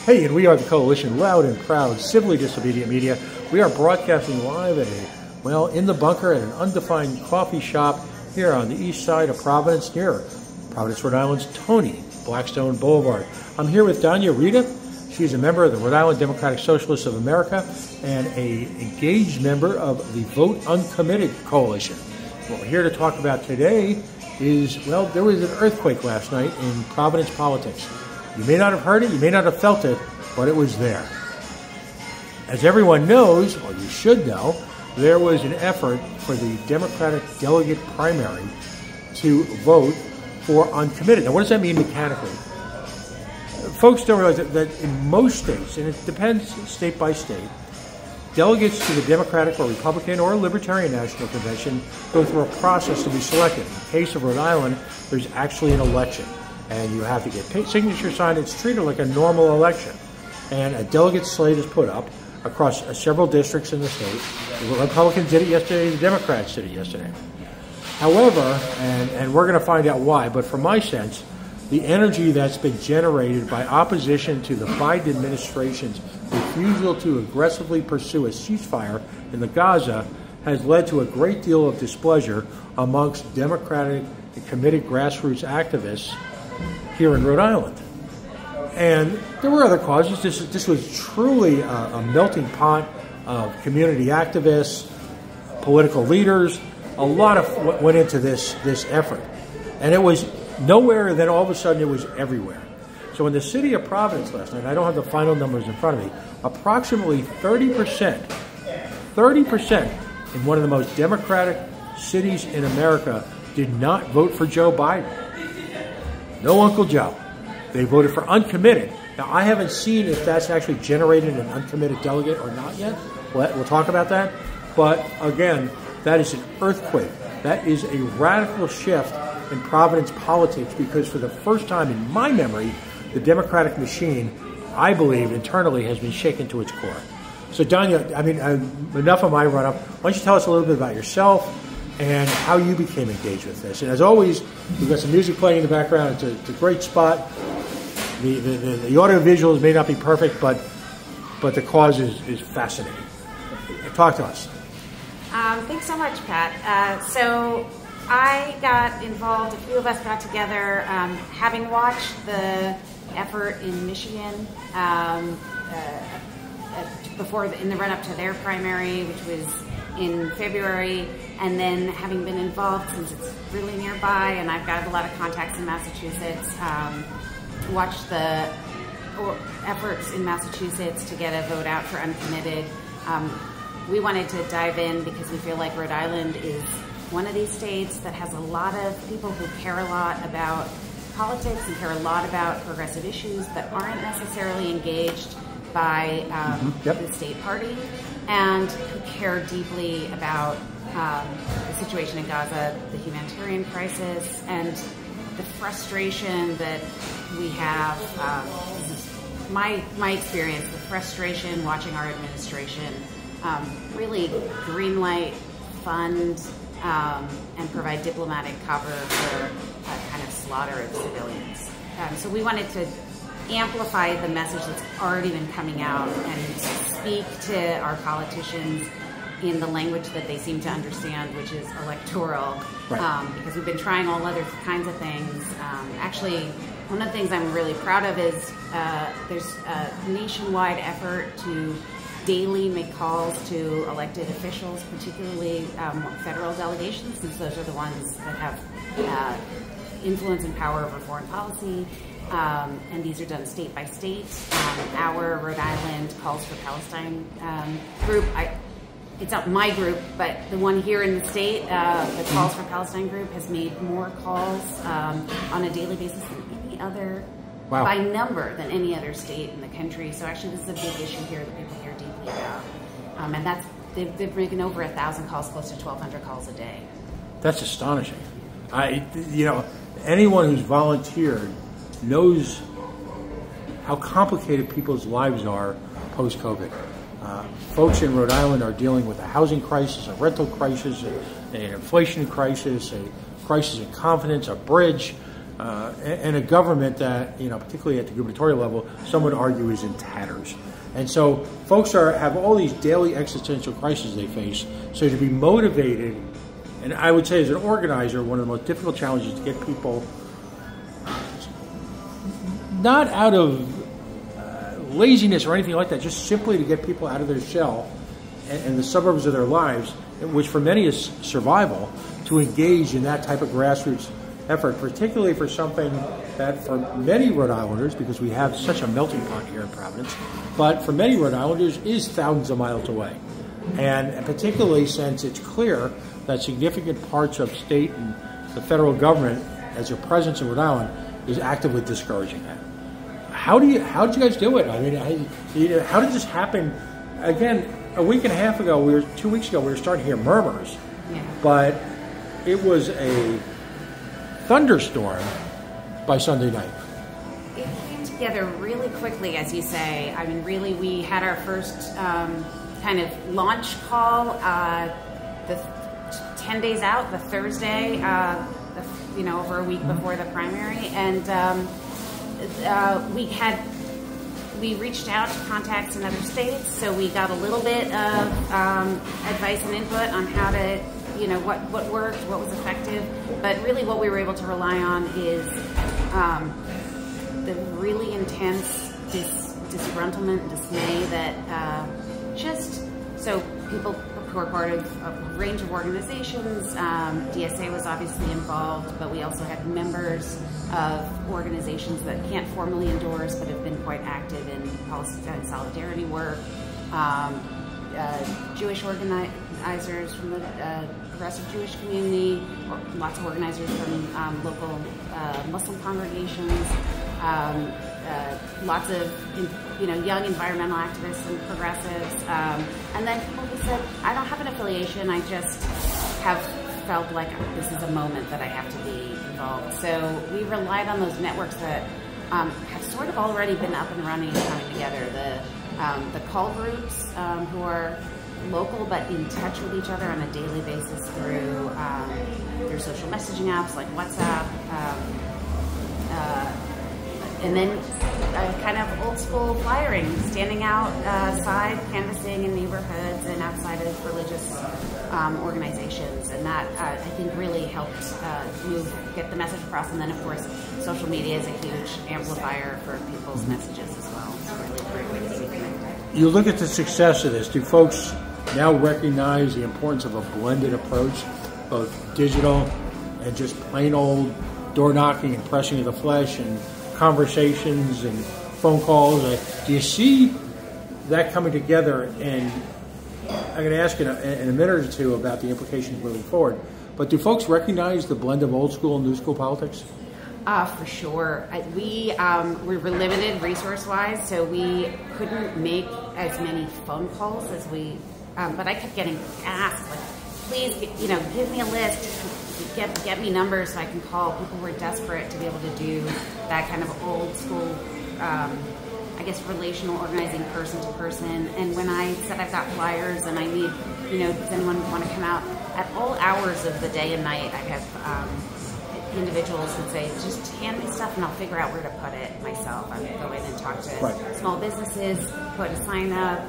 Hey, and we are the Coalition, loud and proud, civilly disobedient media. We are broadcasting live at in the bunker at an undefined coffee shop here on the east side of Providence, near Providence, Rhode Island's Tony Blackstone Boulevard. I'm here with Danya Reda. She's a member of the Rhode Island Democratic Socialists of America and an engaged member of the Vote Uncommitted Coalition. What we're here to talk about today is, well, there was an earthquake last night in Providence politics. You may not have heard it, you may not have felt it, but it was there. As everyone knows, or you should know, there was an effort for the Democratic delegate primary to vote for uncommitted. Now, what does that mean mechanically? Folks don't realize that in most states, and it depends state by state, delegates to the Democratic or Republican or Libertarian National Convention go through a process to be selected. In the case of Rhode Island, there's actually an election, and you have to get signature signed. It's treated like a normal election, and a delegate slate is put up across several districts in the state. The Republicans did it yesterday, the Democrats did it yesterday. However, and we're going to find out why, but from my sense, the energy that's been generated by opposition to the Biden administration's refusal to aggressively pursue a ceasefire in the Gaza has led to a great deal of displeasure amongst Democratic and committed grassroots activists here in Rhode Island. And there were other causes. This was truly a melting pot of community activists, political leaders. A lot of what went into this effort. And it was nowhere, and then all of a sudden it was everywhere. So in the city of Providence last night, I don't have the final numbers in front of me, approximately 30% in one of the most democratic cities in America did not vote for Joe Biden. No Uncle Joe. They voted for uncommitted. Now, I haven't seen if that's actually generated an uncommitted delegate or not yet. We'll talk about that. But again, that is an earthquake. That is a radical shift in Providence politics, because for the first time in my memory, the Democratic machine, I believe, internally has been shaken to its core. So, Danya, enough of my run-up. Why don't you tell us a little bit about yourself and how you became engaged with this? And as always, we've got some music playing in the background. It's a great spot. The audio visuals may not be perfect, but the cause is fascinating. Talk to us. Thanks so much, Pat. So I got involved, a few of us got together, having watched the effort in Michigan in the run-up to their primary, which was in February, and then having been involved since it's really nearby, and I've got a lot of contacts in Massachusetts, watched the efforts in Massachusetts to get a vote out for uncommitted. We wanted to dive in because we feel like Rhode Island is one of these states that has a lot of people who care a lot about politics and care a lot about progressive issues, but aren't necessarily engaged by the state party, and who care deeply about the situation in Gaza, the humanitarian crisis, and the frustration that we have. This is my experience, the frustration watching our administration really greenlight, fund, and provide diplomatic cover for a kind of slaughter of civilians. So we wanted to amplify the message that's already been coming out and speak to our politicians in the language that they seem to understand, which is electoral, right. Because we've been trying all other kinds of things. Actually, one of the things I'm really proud of is there's a nationwide effort to daily make calls to elected officials, particularly federal delegations, since those are the ones that have influence and power over foreign policy. And these are done state by state. Our Rhode Island Calls for Palestine group, it's not my group, but the one here in the state, the Calls for Palestine group, has made more calls on a daily basis than any other, by number, than any other state in the country. So actually, this is a big issue here that people care deeply about. And they've making over 1,000 calls, close to 1,200 calls a day. That's astonishing. Anyone who's volunteered knows how complicated people's lives are post-COVID. Folks in Rhode Island are dealing with a housing crisis, a rental crisis, an inflation crisis, a crisis in confidence, a bridge. and a government that, particularly at the gubernatorial level, some would argue is in tatters. And so folks have all these daily existential crises they face. So to be motivated, and I would say as an organizer, one of the most difficult challenges is to get people not out of laziness or anything like that, just simply to get people out of their shell and the suburbs of their lives, which for many is survival, to engage in that type of grassroots effort, particularly for something that for many Rhode Islanders, because we have such a melting pot here in Providence, but for many Rhode Islanders is thousands of miles away. And particularly since it's clear that significant parts of state and the federal government, as your presence in Rhode Island, is actively discouraging that. How did you guys do it? I mean, how did this happen? Again, a week and a half ago, 2 weeks ago, we were starting to hear murmurs, but it was a thunderstorm by Sunday night. It came together really quickly, as you say. I mean, really, we had our first kind of launch call the 10 days out, the Thursday, over a week before the primary, and we reached out to contacts in other states, so we got a little bit of advice and input on how to, what worked, what was effective, but really what we were able to rely on is the really intense disgruntlement and dismay that so people who are part of a range of organizations, DSA was obviously involved, but we also had members of organizations that can't formally endorse but have been quite active in policy and solidarity work, Jewish organizers from the progressive Jewish community, lots of organizers from local Muslim congregations, lots of young environmental activists and progressives, and then people who said, I don't have an affiliation, I just have felt like this is a moment that I have to be involved. So we relied on those networks that have sort of already been up and running and coming together. The call groups who are local but in touch with each other on a daily basis through social messaging apps like WhatsApp, and then kind of old school flyering, standing outside, canvassing in neighborhoods and outside of religious organizations, and that I think really helped get the message across. And then of course, social media is a huge amplifier for people's messages as well. It's a really great way to stay connected. You look at the success of this. Do folks now recognize the importance of a blended approach, both digital and just plain old door knocking and pressing of the flesh and conversations and phone calls? Do you see that coming together? And I'm going to ask you in a minute or two about the implications moving forward. But do folks recognize the blend of old school and new school politics? For sure. We were limited resource-wise, so we couldn't make as many phone calls as we. But I kept getting asked, like, please, give me a list, get me numbers so I can call. People were desperate to be able to do that kind of old school, relational organizing person to person. And when I said I've got flyers and I need, does anyone want to come out? At all hours of the day and night, I have individuals that say, just hand me stuff and I'll figure out where to put it myself. I go in and talk to small businesses, put a sign up,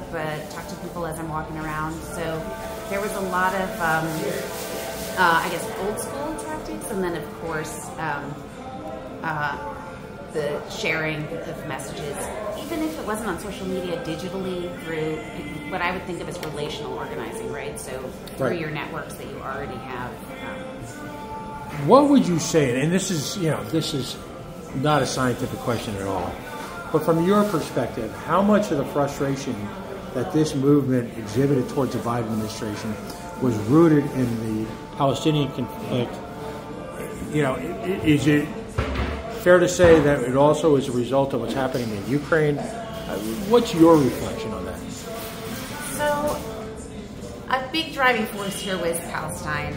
talk to people as I'm walking around. So there was a lot of, old school tactics, and then of course, the sharing of messages, even if it wasn't on social media, digitally through what I would think of as relational organizing, right? So through your networks that you already have. What would you say, and this is not a scientific question at all, but from your perspective, how much of the frustration that this movement exhibited towards the Biden administration was rooted in the Palestinian conflict? Is it fair to say that it also is a result of what's happening in Ukraine? What's your reflection on that? So, a big driving force here was Palestine.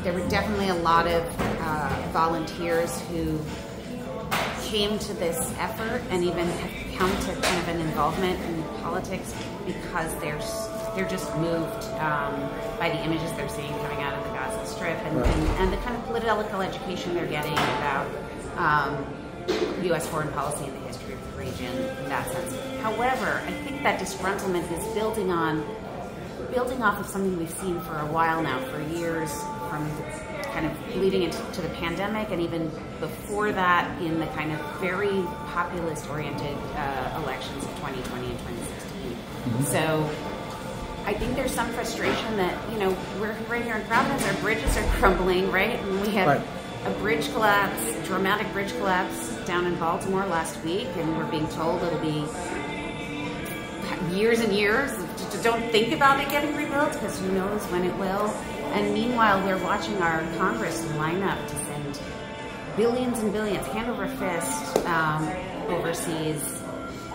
There were definitely a lot of volunteers who came to this effort and even have come to kind of an involvement in politics because they're just moved by the images they're seeing coming out of the Gaza Strip and the kind of political education they're getting about U.S. foreign policy and the history of the region in that sense. However, I think that disgruntlement is building off of something we've seen for a while now, for years, from kind of leading into the pandemic, and even before that in the kind of very populist-oriented elections of 2020 and 2016. Mm-hmm. So I think there's some frustration that, we're right here in Providence, our bridges are crumbling, right? And we had a bridge collapse, dramatic bridge collapse down in Baltimore last week, and we're being told it'll be years and years. Don't think about it getting rebuilt, because who knows when it will. And meanwhile, we're watching our Congress line up to send billions and billions, hand over fist, overseas,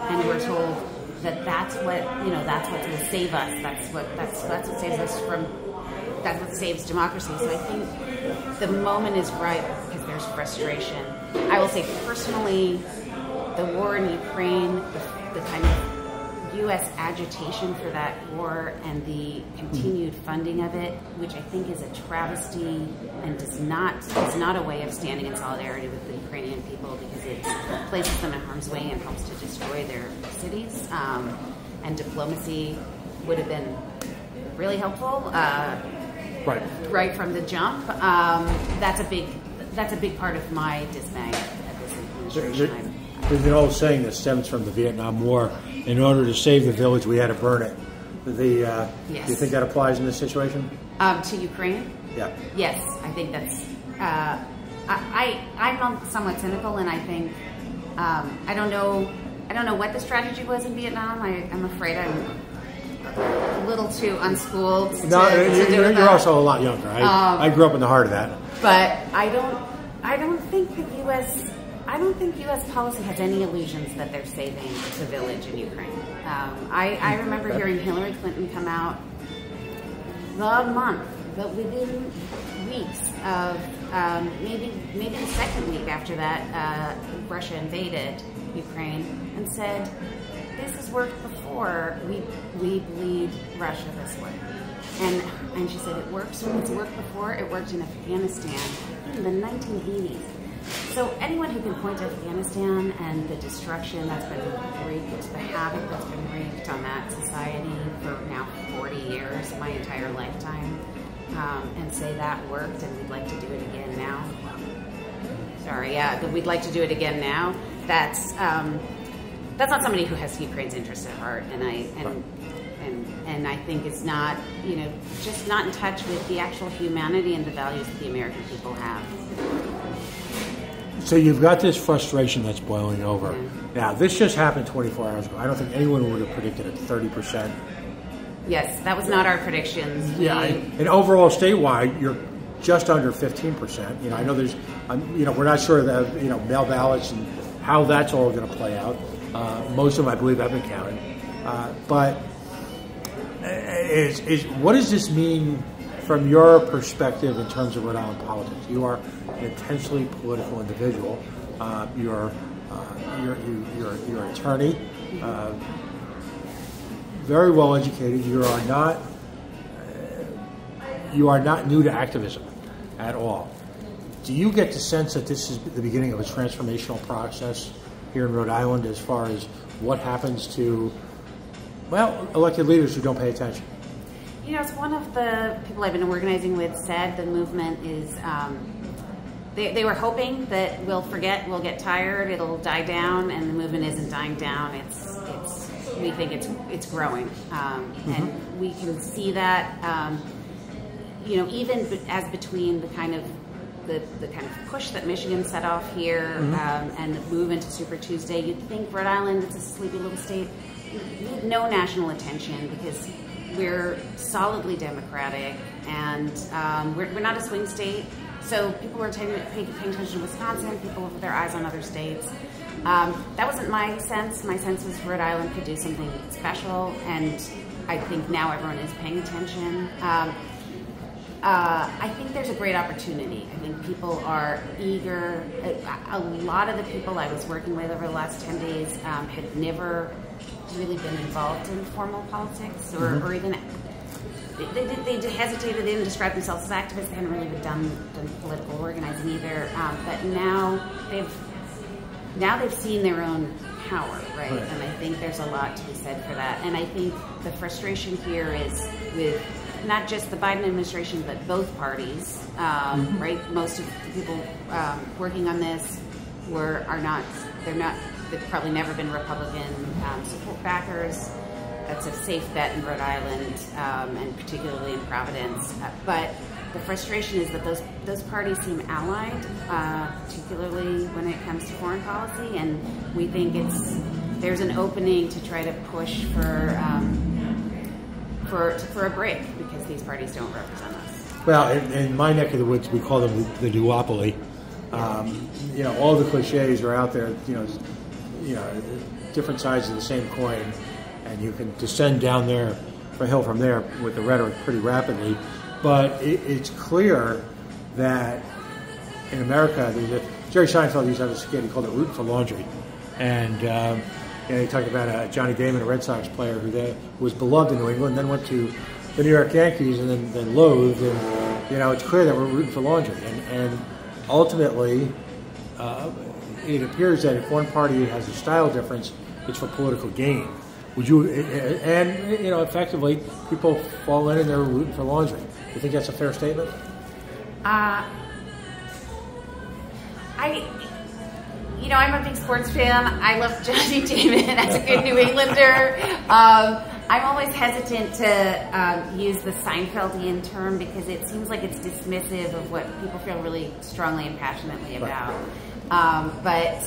and we're told that that's what will save us. That's what saves us from. That's what saves democracy. So I think the moment is right because there's frustration. I will say personally, the war in Ukraine, the kind of U.S. agitation for that war and the continued funding of it, which I think is a travesty and is not a way of standing in solidarity with the Ukrainian people, because it places them in harm's way and helps to destroy their cities. And diplomacy would have been really helpful, right from the jump. That's a big part of my dismay at this administration. There's an old saying that stems from the Vietnam War: in order to save the village, we had to burn it. Yes. Do you think that applies in this situation? To Ukraine? Yeah. Yes, I think that's. I'm somewhat cynical, and I think I don't know what the strategy was in Vietnam. I'm afraid I'm a little too unschooled. You're also a lot younger. I grew up in the heart of that. But I don't think the U.S. policy has any illusions that they're saving the village in Ukraine. I remember hearing Hillary Clinton come out but within weeks of maybe the second week after that, Russia invaded Ukraine, and said, "This has worked before. We bleed Russia this way." And she said it works. It's worked before. It worked in Afghanistan in the 1980s. So anyone who can point to Afghanistan and the destruction that's been wreaked, the havoc that's been wreaked on that society for now 40 years, my entire lifetime, and say that worked and we'd like to do it again now. That we'd like to do it again now. That's not somebody who has Ukraine's interests at heart, and I think is not, just not in touch with the actual humanity and the values that the American people have. So you've got this frustration that's boiling over. Mm-hmm. Now, this just happened 24 hours ago. I don't think anyone would have predicted it 30%. Yes, that was not our predictions. And overall statewide, you're just under 15%. I know there's, we're not sure that, mail ballots and how that's all going to play out. Most of them, I believe, have been counted. But what does this mean from your perspective in terms of Rhode Island politics? You are an intensely political individual. You're an attorney, very well educated. You are not new to activism at all. Do you get the sense that this is the beginning of a transformational process here in Rhode Island as far as what happens to, elected leaders who don't pay attention? It's one of the people I've been organizing with said the movement is, they were hoping that we'll forget, we'll get tired, it'll die down, and the movement isn't dying down. We think it's growing, and we can see that, even as between the kind of push that Michigan set off here, and the move into Super Tuesday, you'd think Rhode Island, it's a sleepy little state, need no national attention because we're solidly Democratic, and we're not a swing state. So people were paying attention to Wisconsin, people with their eyes on other states. That wasn't my sense. My sense was Rhode Island could do something special, and I think now everyone is paying attention. I think there's a great opportunity. I think people are eager. A lot of the people I was working with over the last 10 days had never really been involved in formal politics or even they hesitated. They didn't describe themselves as activists. They hadn't really done political organizing either. But now they've seen their own power, right? And I think there's a lot to be said for that. And I think the frustration here is with not just the Biden administration, but both parties, right? Most of the people working on this they've probably never been Republican support backers. That's a safe bet in Rhode Island, and particularly in Providence. But the frustration is that those parties seem allied, particularly when it comes to foreign policy, and we think there's an opening to try to push for a break because these parties don't represent us. Well, in my neck of the woods, we call them the duopoly. All the cliches are out there. Different sides of the same coin, and you can descend down there a hill from there with the rhetoric pretty rapidly. But it's clear that in America, Jerry Seinfeld used to have a skit. He called it "Rooting for Laundry," and he talked about Johnny Damon, a Red Sox player who was beloved in New England, then went to the New York Yankees, and then loathed. And it's clear that we're rooting for laundry, and ultimately, it appears that if one party has a style difference, it's for political gain. Would you? Effectively, people fall in and they're rooting for laundry. Do you think that's a fair statement? I'm a big sports fan. I love Johnny Damon as a good New Englander. I'm always hesitant to use the Seinfeldian term because it seems like it's dismissive of what people feel really strongly and passionately about. But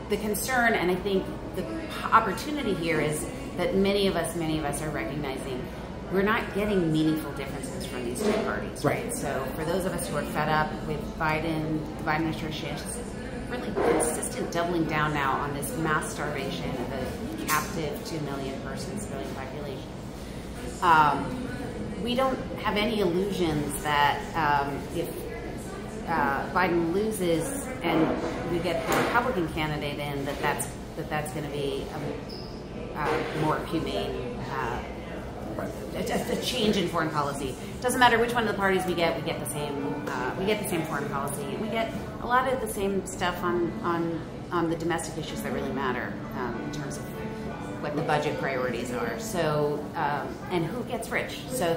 the concern, and I think the opportunity here is that many of us are recognizing we're not getting meaningful differences from these two parties, right? So for those of us who are fed up with the Biden administration, it's really consistent doubling down now on this mass starvation of a captive 2 million person civilian population. We don't have any illusions that if Biden loses and we get the Republican candidate in, that's going to be a more humane, a change in foreign policy. It doesn't matter which one of the parties we get the same foreign policy. We get a lot of the same stuff on the domestic issues that really matter in terms of what the budget priorities are. So and who gets rich. So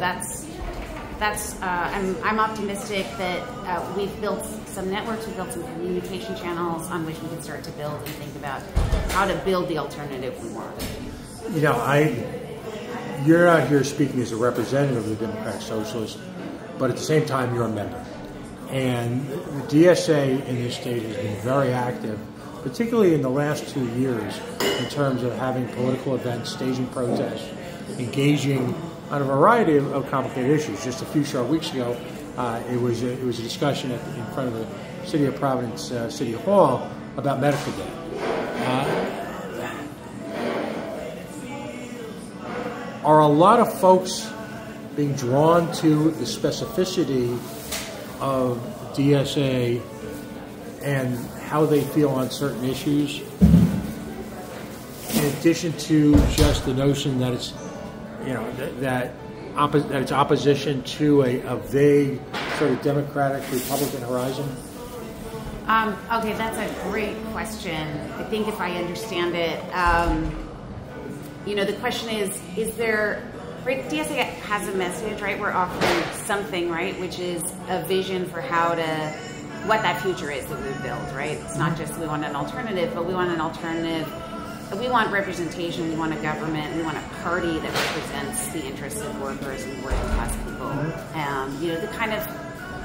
I'm optimistic that we've built some networks, we've built some communication channels on which we can start to build and think about how to build the alternative we want. You're out here speaking as a representative of the Democratic Socialists, but at the same time you're a member. And the DSA in this state has been very active, particularly in the last 2 years, in terms of having political events, staging protests, engaging on a variety of complicated issues. Just a few short weeks ago, it was a discussion in front of the City of Providence City Hall about medical debt. Are a lot of folks being drawn to the specificity of DSA and how they feel on certain issues, in addition to just the notion that it's that it's opposition to a vague sort of Democratic Republican horizon? Okay, that's a great question. I think if I understand it, the question is there, right, DSA has a message, right? We're offering something, right, which is a vision for what that future is that we build, right? It's not just we want an alternative, but we want an alternative. We want representation, we want a government, we want a party that represents the interests of workers and working class people. The kind of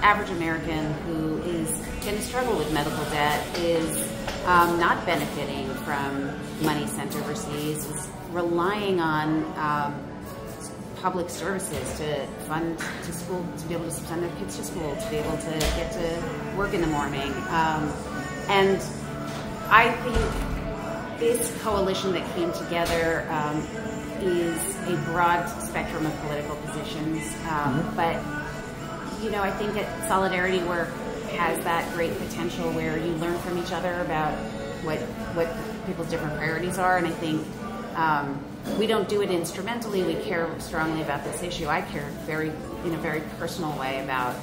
average American who is going to struggle with medical debt is not benefiting from money sent overseas, is relying on public services to fund to school, to be able to send their kids to school, to be able to get to work in the morning. And I think this coalition that came together is a broad spectrum of political positions, but I think that solidarity work has that great potential where you learn from each other about what people's different priorities are, and I think we don't do it instrumentally. We care strongly about this issue. I care in a very personal way about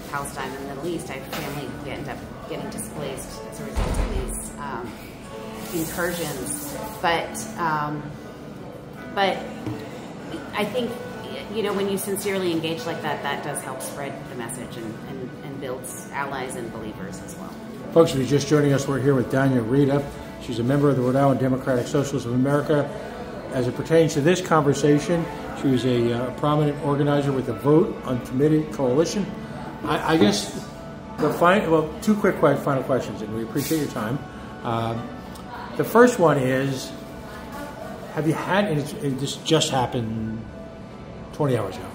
Palestine and the Middle East. I have family who end up getting displaced as a result of these incursions. But I think, when you sincerely engage like that, that does help spread the message and builds allies and believers as well. Folks, if you're just joining us, we're here with Danya Reda. She's a member of the Rhode Island Democratic Socialists of America. As it pertains to this conversation, she was a prominent organizer with the Vote Uncommitted coalition. I guess two quick final questions, and we appreciate your time. The first one is, have you had, and this just happened 20 hours ago,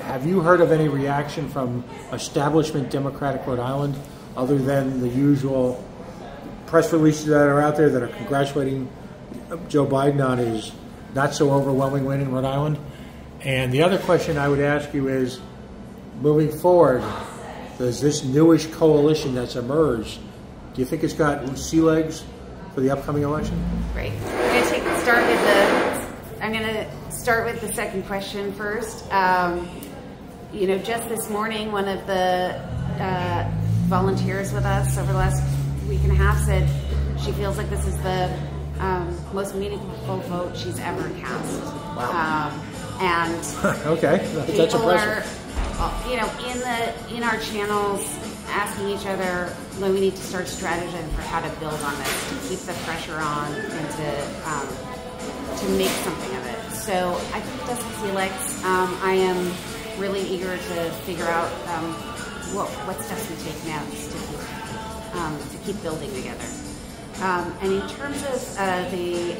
have you heard of any reaction from establishment Democratic Rhode Island other than the usual press releases that are out there that are congratulating Joe Biden on his not so overwhelming win in Rhode Island? And the other question I would ask you is, moving forward, does this newish coalition that's emerged, do you think it's got sea legs for the upcoming election? Great. I'm going to start with the second question first. Just this morning, one of the volunteers with us over the last week and a half said she feels like this is the most meaningful vote she's ever cast. Wow. And okay, that's impressive. In our channels, asking each other when we need to start strategizing for how to build on this, to keep the pressure on, and to make something of it. So I think it does have sea legs. I am really eager to figure out what steps we take next to keep building together. And in terms of the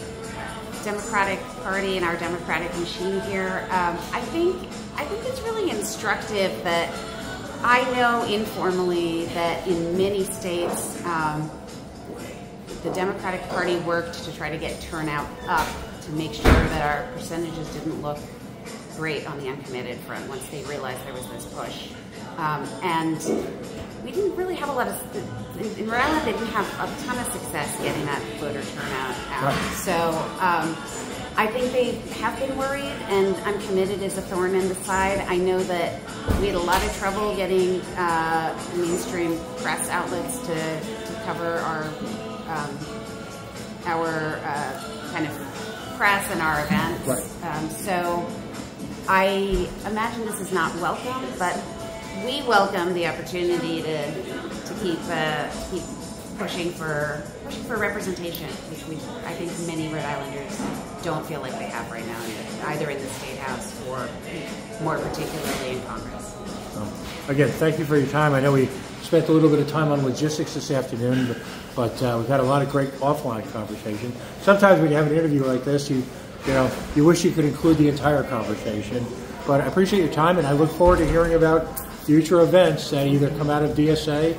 Democratic Party and our democratic machine here, I think it's really instructive that I know informally that in many states the Democratic Party worked to try to get turnout up to make sure that our percentages didn't look great on the uncommitted front once they realized there was this push. And we didn't really have a lot of, in Rhode Island, they didn't have a ton of success getting that voter turnout out. Right. So I think they have been worried, and Uncommitted is a thorn in the side. I know that we had a lot of trouble getting mainstream press outlets to cover our kind of press and our events. Right. So I imagine this is not welcome, but we welcome the opportunity to keep pushing for representation, which I think many Rhode Islanders don't feel like they have right now, either in the State House or more particularly in Congress. Again, thank you for your time. I know we spent a little bit of time on logistics this afternoon, but we've had a lot of great offline conversation. Sometimes when you have an interview like this, you wish you could include the entire conversation. But I appreciate your time, and I look forward to hearing about future events that either come out of DSA,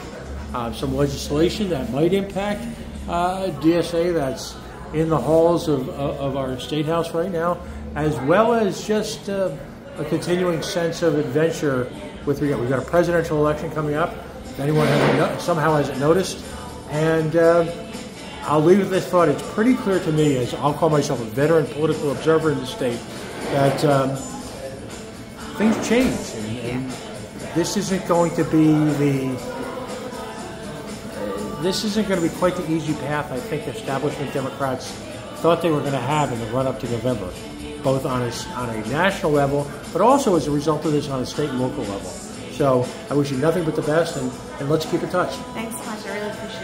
some legislation that might impact DSA that's in the halls of our State House right now, as well as just a continuing sense of adventure with regard. We've got a presidential election coming up, if anyone somehow hasn't noticed. And I'll leave with this thought. It's pretty clear to me, as I'll call myself a veteran political observer in the state, that things change. And this isn't going to be quite the easy path I think establishment Democrats thought they were going to have in the run-up to November, both on a national level, but also as a result of this on a state and local level. So I wish you nothing but the best, and let's keep in touch. Thanks so much. I really appreciate it.